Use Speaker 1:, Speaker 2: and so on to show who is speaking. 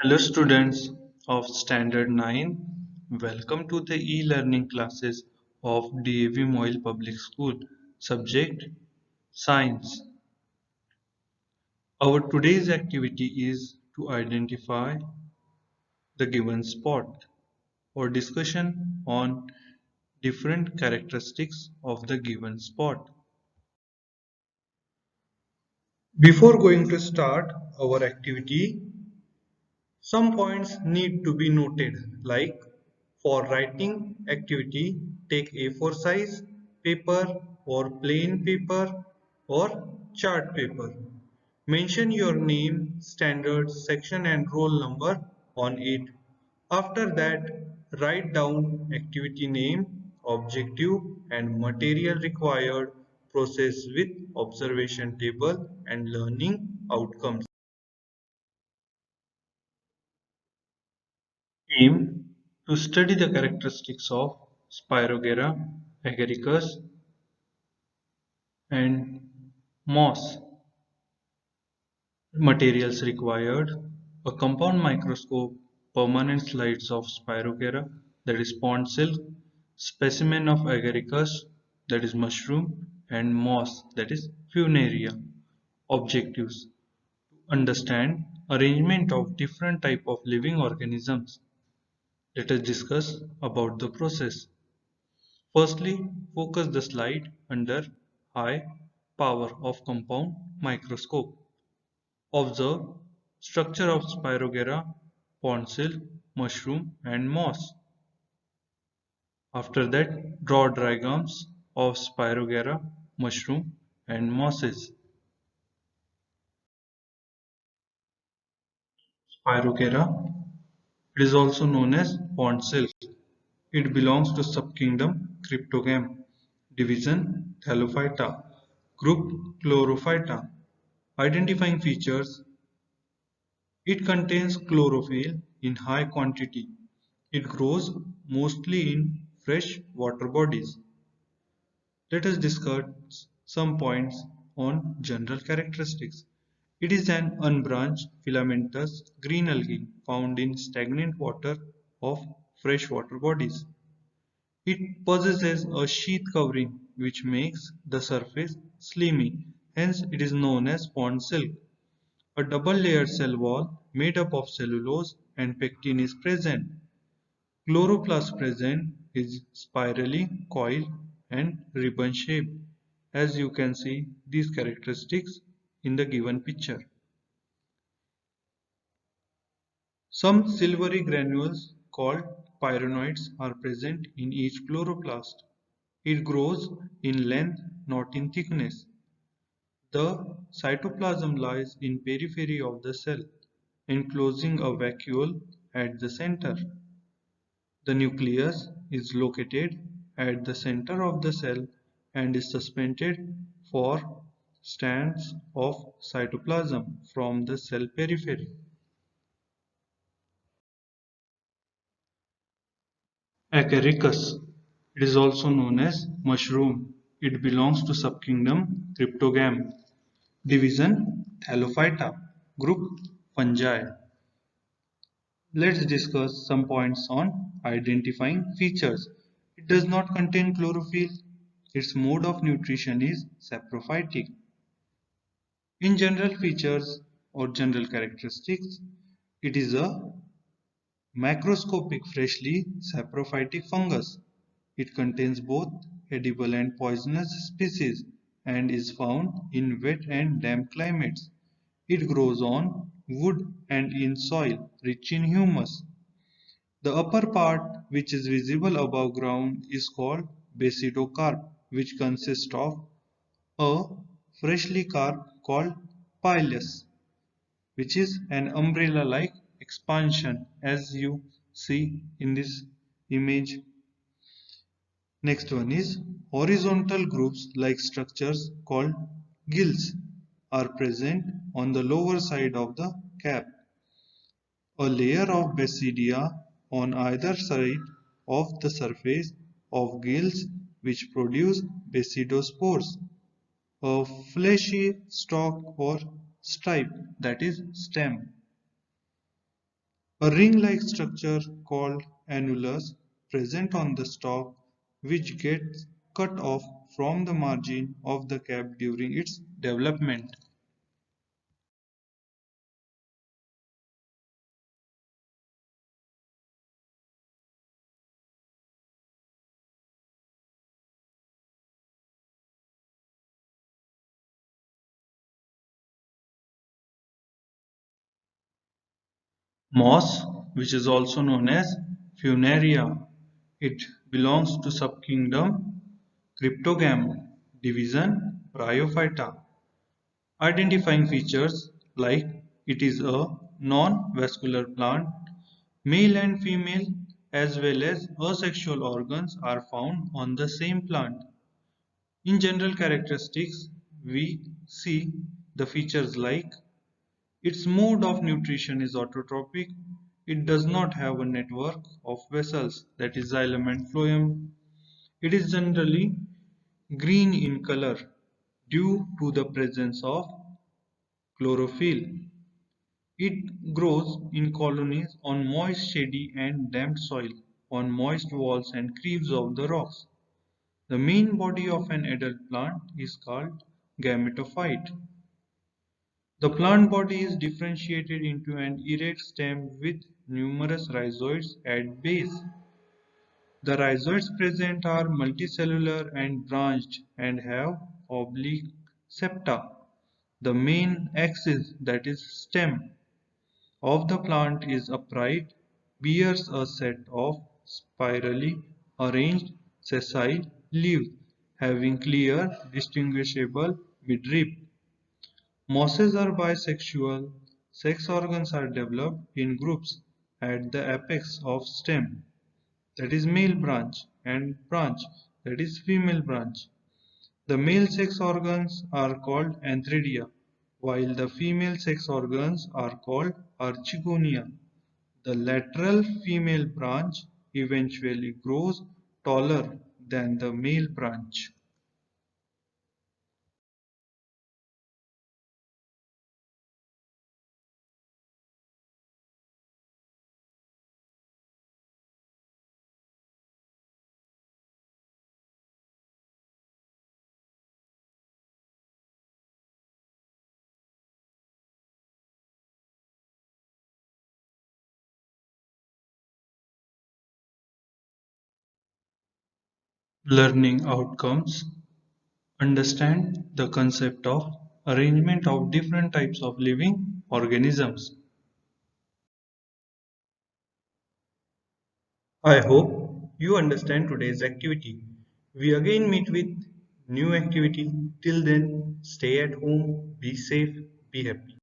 Speaker 1: Hello students of Standard 9, welcome to the e-learning classes of DAV Moyle Public School. Subject Science. Our today's activity is to identify the given spot or discussion on different characteristics of the given spot. Before going to start our activity, some points need to be noted, like for writing activity, take A4 size paper or plain paper or chart paper. Mention your name, standard, section and roll number on it. After that, write down activity name, objective and material required, process with observation table and learning outcomes. Aim to study the characteristics of Spirogera agaricus and moss. Materials required: a compound microscope, permanent slides of Spirogera, that is pond silk, specimen of agaricus, that is mushroom, and moss, that is funaria. Objectives: understand arrangement of different type of living organisms. Let us discuss about the process. Firstly, focus the slide under high power of compound microscope. Observe structure of Spirogera, pond mushroom and moss. After that, draw diagrams of Spirogera, mushroom and mosses. Spirogera, it is also known as pond silk. It belongs to subkingdom Cryptogam, division Thallophyta, group Chlorophyta. Identifying features: it contains chlorophyll in high quantity. It grows mostly in fresh water bodies. Let us discuss some points on general characteristics. It is an unbranched filamentous green algae found in stagnant water of freshwater bodies. It possesses a sheath covering which makes the surface slimy, hence it is known as pond silk. A double-layered cell wall made up of cellulose and pectin is present. Chloroplast present is spirally coiled and ribbon-shaped, as you can see these characteristics in the given picture. Some silvery granules called pyronoids are present in each chloroplast. It grows in length, not in thickness. The cytoplasm lies in periphery of the cell, enclosing a vacuole at the center. The nucleus is located at the center of the cell and is suspended for strands of cytoplasm from the cell periphery. Acaricus. It is also known as mushroom. It belongs to subkingdom Cryptogam, division Thallophyta, group Fungi. Let's discuss some points on identifying features. It does not contain chlorophyll. Its mode of nutrition is saprophytic. In general features or general characteristics, it is a macroscopic freshly saprophytic fungus. It contains both edible and poisonous species and is found in wet and damp climates. It grows on wood and in soil rich in humus. The upper part, which is visible above ground, is called basidocarp, which consists of a freshly carp called pilus, which is an umbrella-like expansion as you see in this image. Next one is horizontal groups-like structures called gills are present on the lower side of the cap. A layer of basidia on either side of the surface of gills which produce basidospores, a fleshy stalk or stripe, that is stem. A ring-like structure called annulus present on the stalk which gets cut off from the margin of the cap during its development. Moss, which is also known as Funaria, it belongs to subkingdom Cryptogam, division Bryophyta. Identifying features like it is a non-vascular plant, male and female as well as asexual organs are found on the same plant. In general characteristics, we see the features like its mode of nutrition is autotrophic. It does not have a network of vessels, that is xylem and phloem. It is generally green in color due to the presence of chlorophyll. It grows in colonies on moist, shady and damp soil, on moist walls and creeps of the rocks. The main body of an adult plant is called gametophyte. The plant body is differentiated into an erect stem with numerous rhizoids at base. The rhizoids present are multicellular and branched and have oblique septa. The main axis, that is stem, of the plant is upright, bears a set of spirally arranged sessile leaves having clear distinguishable midrib. Mosses are bisexual. Sex organs are developed in groups at the apex of stem, that is male branch, and branch, that is female branch. The male sex organs are called antheridia, while the female sex organs are called archegonia. The lateral female branch eventually grows taller than the male branch. Learning outcomes. Understand the concept of arrangement of different types of living organisms. I hope you understand today's activity. We again meet with new activity. Till then, stay at home, be safe, be happy.